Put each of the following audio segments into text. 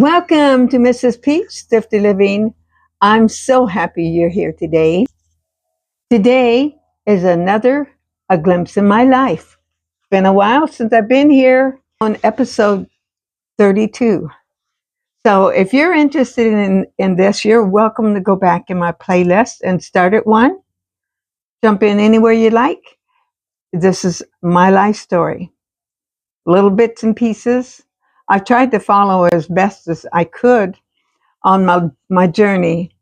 Welcome to Mrs. Peach Thrifty Living. I'm so happy you're here today. Today is a glimpse in my life. It's been a while since I've been here on episode 32. So if you're interested in this, you're welcome to go back in my playlist and start at one. Jump in anywhere you like. This is my life story. Little bits and pieces. I tried to follow as best as I could on my journey.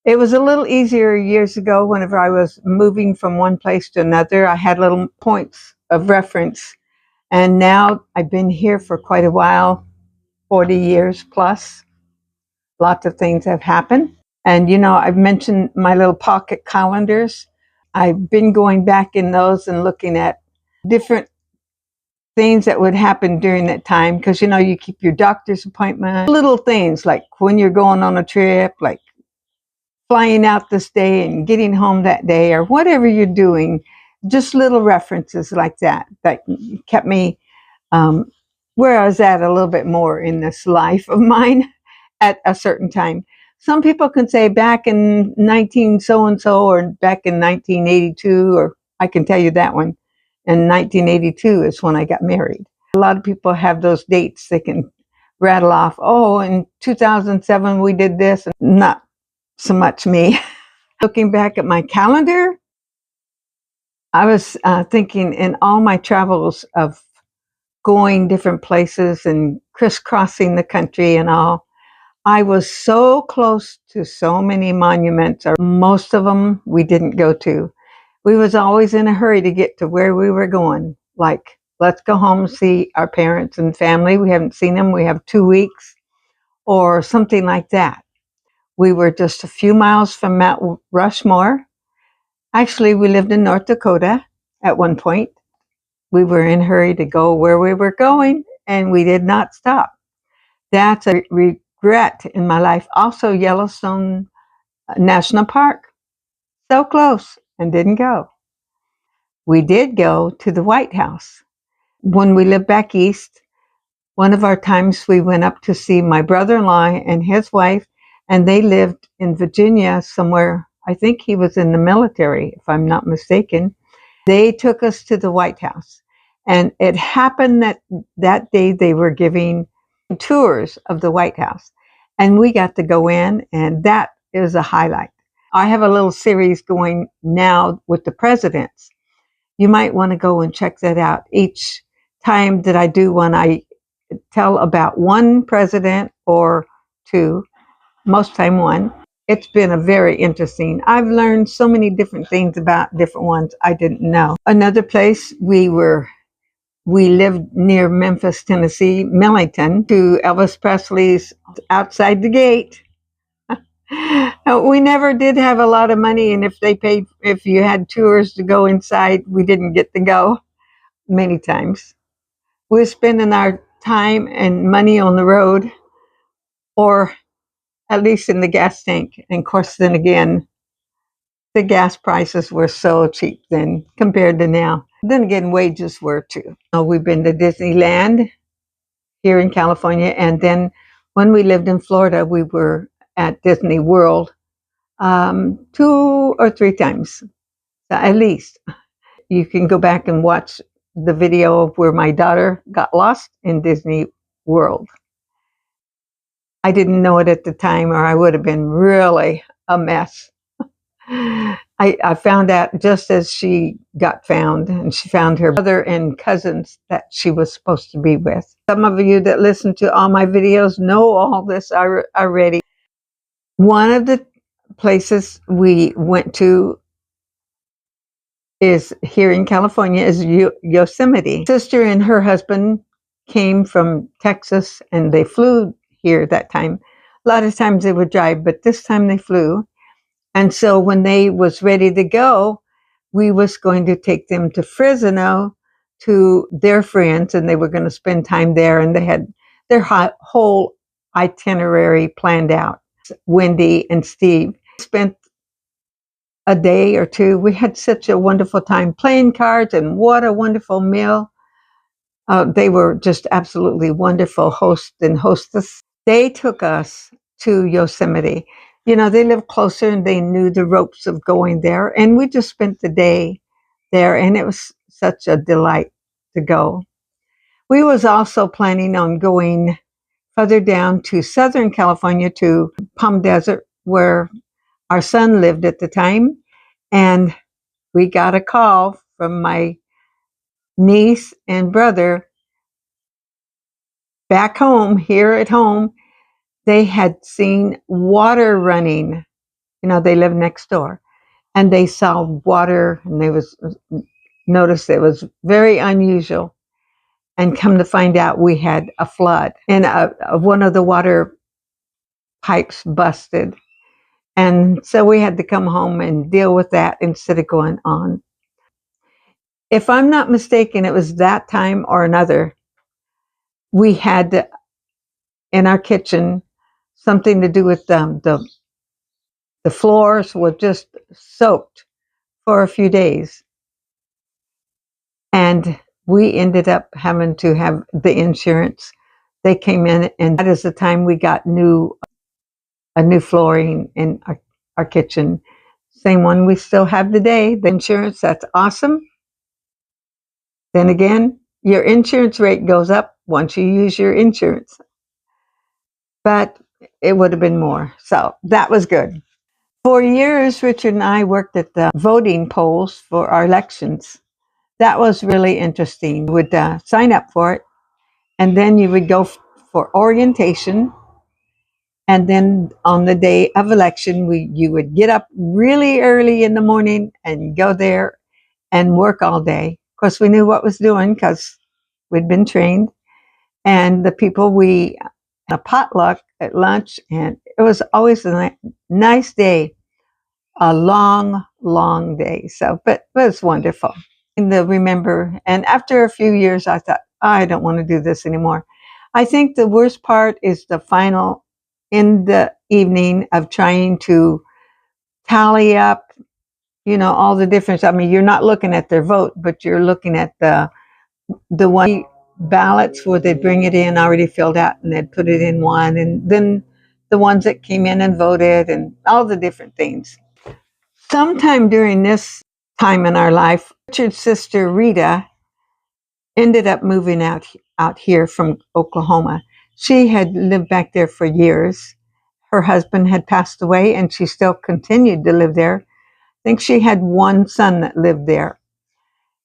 It was a little easier years ago whenever I was moving from one place to another. I had little points of reference. And now I've been here for quite a while, 40 years plus. Lots of things have happened. And I've mentioned my little pocket calendars. I've been going back in those and looking at different things that would happen during that time, because you keep your doctor's appointment, little things like when you're going on a trip, like flying out this day and getting home that day, or whatever you're doing. Just little references like that kept me where I was at a little bit more in this life of mine at a certain time. Some people can say back in 19 so and so, or back in 1982, or I can tell you that one. In 1982 is when I got married. A lot of people have those dates they can rattle off. Oh, in 2007 we did this. Not so much me. Looking back at my calendar, I was thinking in all my travels of going different places and crisscrossing the country and all, I was so close to so many monuments, or most of them we didn't go to. We was always in a hurry to get to where we were going. Like, let's go home and see our parents and family. We haven't seen them. We have 2 weeks or something like that. We were just a few miles from Mount Rushmore. Actually, we lived in North Dakota at one point. We were in a hurry to go where we were going, and we did not stop. That's a regret in my life. Also, Yellowstone National Park. So close, and didn't go. We did go to the White House. When we lived back east, one of our times we went up to see my brother-in-law and his wife, and they lived in Virginia somewhere. I think he was in the military, if I'm not mistaken. They took us to the White House. And it happened that day they were giving tours of the White House. And we got to go in, and that is a highlight. I have a little series going now with the presidents. You might want to go and check that out. Each time that I do one, I tell about one president or two, most time one. It's been a very interesting. I've learned so many different things about different ones I didn't know. Another place we lived near Memphis, Tennessee, Millington, to Elvis Presley's Outside the Gate. We never did have a lot of money, and if you had tours to go inside, we didn't get to go many times. We were spending our time and money on the road, or at least in the gas tank. And of course, then again, the gas prices were so cheap then compared to now. Then again, wages were too. We've been to Disneyland here in California, and then when we lived in Florida, we were at Disney World 2 or 3 times, at least. You can go back and watch the video of where my daughter got lost in Disney World. I didn't know it at the time, or I would have been really a mess. I found out just as she got found, and she found her brother and cousins that she was supposed to be with. Some of you that listen to all my videos know all this already. One of the places we went to is here in California is Yosemite. Sister and her husband came from Texas, and they flew here that time. A lot of times they would drive, but this time they flew. And so when they was ready to go, we was going to take them to Fresno to their friends, and they were going to spend time there, and they had their whole itinerary planned out. Wendy and Steve spent a day or two. We had such a wonderful time playing cards, and what a wonderful meal. They were just absolutely wonderful host and hostess. They took us to Yosemite. You know, they lived closer and they knew the ropes of going there. And we just spent the day there, and it was such a delight to go. We was also planning on going further down to Southern California to Palm Desert, where our son lived at the time. And we got a call from my niece and brother back home, here at home. They had seen water running. You know, they lived next door, and they saw water, and they was noticed it was very unusual. And come to find out, we had a flood, and one of the water pipes busted, and so we had to come home and deal with that instead of going on. If I'm not mistaken, it was that time or another. We had in our kitchen something to do with the floors were just soaked for a few days, and we ended up having to have the insurance. They came in, and that is the time we got a new flooring in our kitchen. Same one we still have today. The insurance, that's awesome. Then again, your insurance rate goes up once you use your insurance. But it would have been more. So that was good. For years, Richard and I worked at the voting polls for our elections. That was really interesting. You would sign up for it, and then you would go for orientation. And then on the day of election, you would get up really early in the morning and go there and work all day. Of course, we knew what was doing because we'd been trained. And the people a potluck at lunch, and it was always a nice day, a long, long day. So, but it was wonderful. And to remember, and after a few years, I thought, I don't want to do this anymore. I think the worst part is the final in the evening of trying to tally up, you know, all the difference. I mean, you're not looking at their vote, but you're looking at the one ballots where they'd bring it in already filled out and they'd put it in one, and then the ones that came in and voted and all the different things. Sometime during this time in our life, Richard's sister Rita ended up moving out here from Oklahoma. She had lived back there for years. Her husband had passed away, and she still continued to live there. I think she had one son that lived there.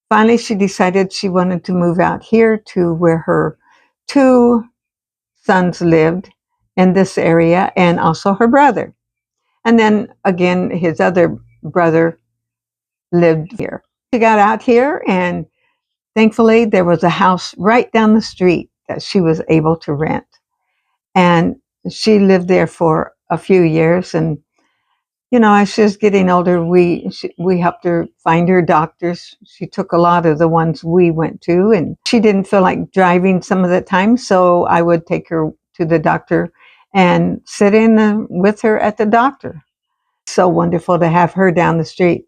Finally, she decided she wanted to move out here to where her two sons lived in this area, and also her brother. And then again, his other brother lived here. She got out here, and thankfully, there was a house right down the street that she was able to rent. And she lived there for a few years. And, you know, as she was getting older, we helped her find her doctors. She took a lot of the ones we went to, and she didn't feel like driving some of the time. So I would take her to the doctor and sit in with her at the doctor. So wonderful to have her down the street.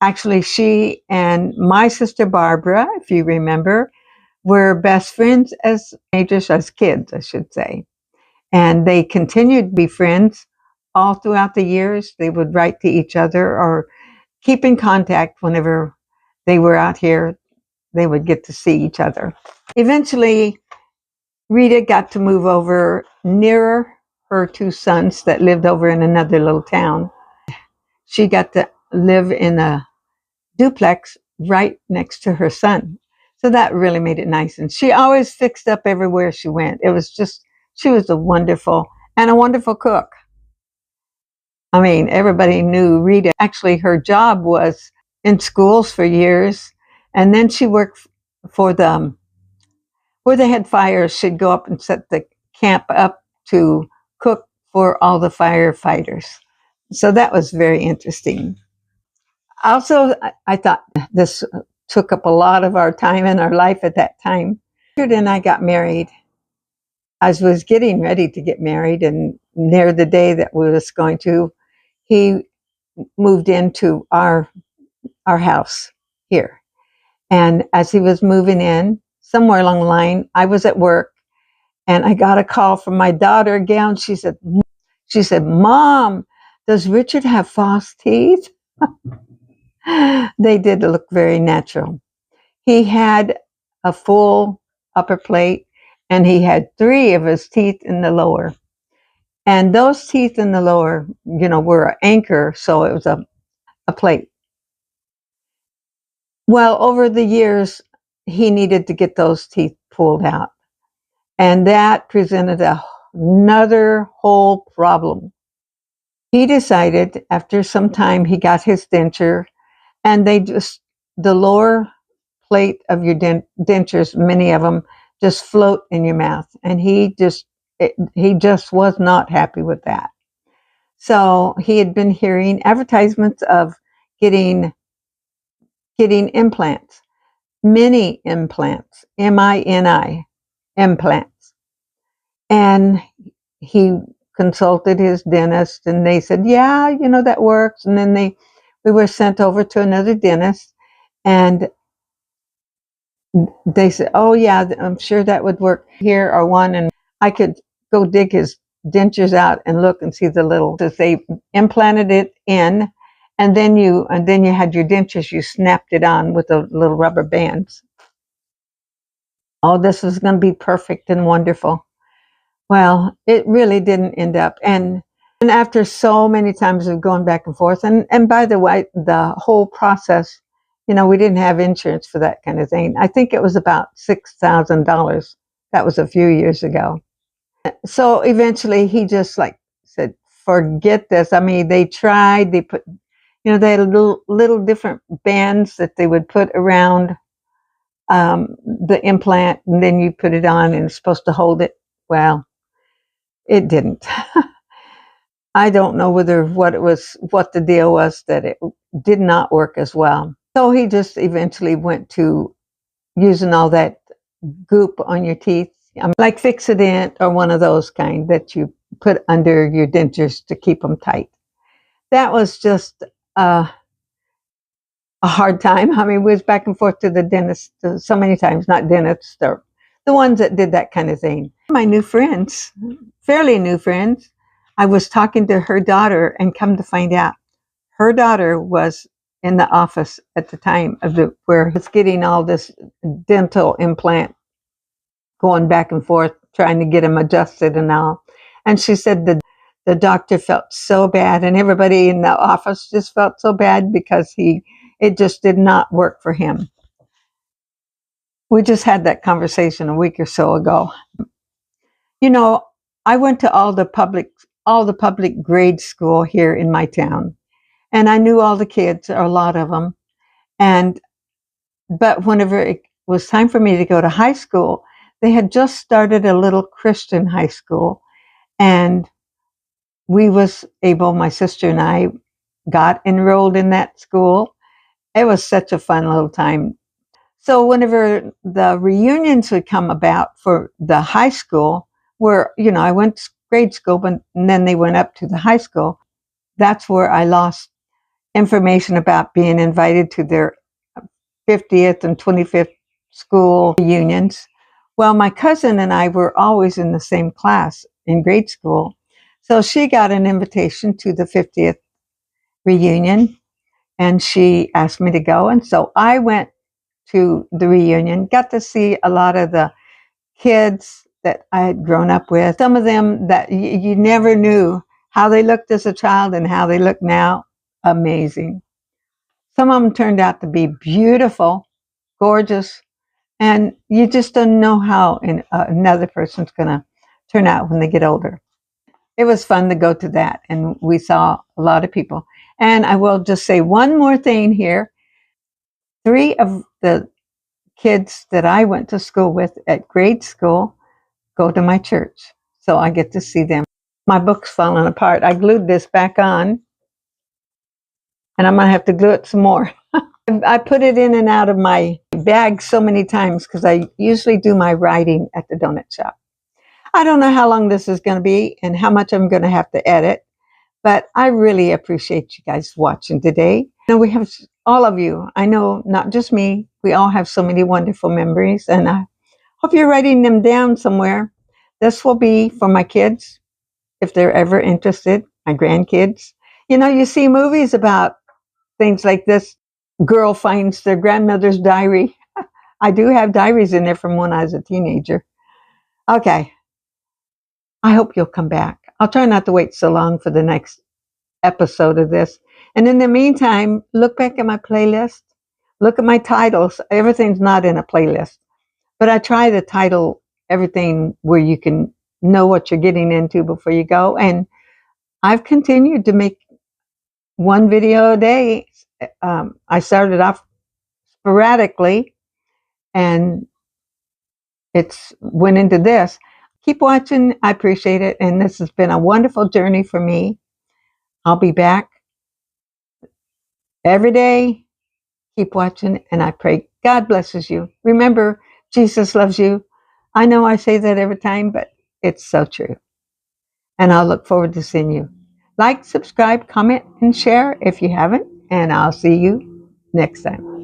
Actually, she and my sister Barbara, if you remember, were best friends as teenagers, as kids, I should say. And they continued to be friends all throughout the years. They would write to each other or keep in contact whenever they were out here. They would get to see each other. Eventually, Rita got to move over nearer her two sons that lived over in another little town. She got to live in a duplex right next to her son. So that really made it nice. And she always fixed up everywhere she went. It was just, she was a wonderful cook. I mean, everybody knew Rita. Actually, her job was in schools for years. And then she worked for them where they had fires. She'd go up and set the camp up to cook for all the firefighters. So that was very interesting. Also, I thought this took up a lot of our time in our life at that time. Richard and I got married. I was getting ready to get married, and near the day that we was going to, he moved into our house here. And as he was moving in, somewhere along the line, I was at work, And I got a call from my daughter again. She said, Mom, does Richard have false teeth? They did look very natural. He had a full upper plate, and he had 3 of his teeth in the lower. And those teeth in the lower, were an anchor, so it was a plate. Well, over the years, he needed to get those teeth pulled out. And that presented another whole problem. He decided after some time he got his denture, and the lower plate of your dentures, many of them just float in your mouth. And he just was not happy with that. So he had been hearing advertisements of getting implants, mini implants, MINI, implants. And he consulted his dentist, and they said, yeah, that works. And then we were sent over to another dentist, and they said, oh yeah, I'm sure that would work here or one. And I could go dig his dentures out and look and see the little, as they implanted it in, and then you had your dentures, you snapped it on with the little rubber bands. Oh, this was going to be perfect and wonderful. Well, it really didn't end up. And after so many times of going back and forth, and by the way, the whole process, we didn't have insurance for that kind of thing. I think it was about $6,000. That was a few years ago. So eventually he just said, forget this. I mean, they tried, they put, they had little different bands that they would put around the implant, and then you put it on and it's supposed to hold it. Well, it didn't. I don't know what the deal was, that it did not work as well. So he just eventually went to using all that goop on your teeth, like Fixodent or one of those kind that you put under your dentures to keep them tight. That was just a hard time. I mean, we was back and forth to the dentist so many times, not dentists, or the ones that did that kind of thing. My new friends, fairly new friends, I was talking to her daughter, and come to find out, her daughter was in the office at the time of where it's getting all this dental implant going back and forth, trying to get them adjusted and all. And she said the doctor felt so bad, and everybody in the office just felt so bad because it just did not work for him. We just had that conversation a week or so ago. I went to all the public grade school here in my town, and I knew all the kids, or a lot of them. But whenever it was time for me to go to high school, they had just started a little Christian high school, and my sister and I got enrolled in that school. It was such a fun little time. So whenever the reunions would come about for the high school, where, I went to grade school, and then they went up to the high school, that's where I lost information about being invited to their 50th and 25th school reunions. Well, my cousin and I were always in the same class in grade school. So she got an invitation to the 50th reunion, and she asked me to go. And so I went to the reunion, got to see a lot of the kids that I had grown up with. Some of them that you never knew how they looked as a child and how they look now. Amazing. Some of them turned out to be beautiful, gorgeous, and you just don't know how another person's going to turn out when they get older. It was fun to go to that, and we saw a lot of people. And I will just say one more thing here. 3 of the kids that I went to school with at grade school go to my church, so I get to see them. My book's falling apart. I glued this back on, and I'm going to have to glue it some more. I put it in and out of my bag so many times because I usually do my writing at the donut shop. I don't know how long this is going to be and how much I'm going to have to edit, but I really appreciate you guys watching today. We have all of you. I know not just me. We all have so many wonderful memories, and I hope you're writing them down somewhere. This will be for my kids, if they're ever interested, my grandkids. You know, you see movies about things like this. Girl finds their grandmother's diary. I do have diaries in there from when I was a teenager. Okay. I hope you'll come back. I'll try not to wait so long for the next episode of this. And in the meantime, look back at my playlist. Look at my titles. Everything's not in a playlist, but I try to title everything where you can know what you're getting into before you go. And I've continued to make one video a day. I started off sporadically, and it's went into this. Keep watching. I appreciate it. And this has been a wonderful journey for me. I'll be back every day. Keep watching, and I pray God blesses you. Remember, Jesus loves you. I know I say that every time, but it's so true. And I'll look forward to seeing you. Like, subscribe, comment, and share if you haven't. And I'll see you next time.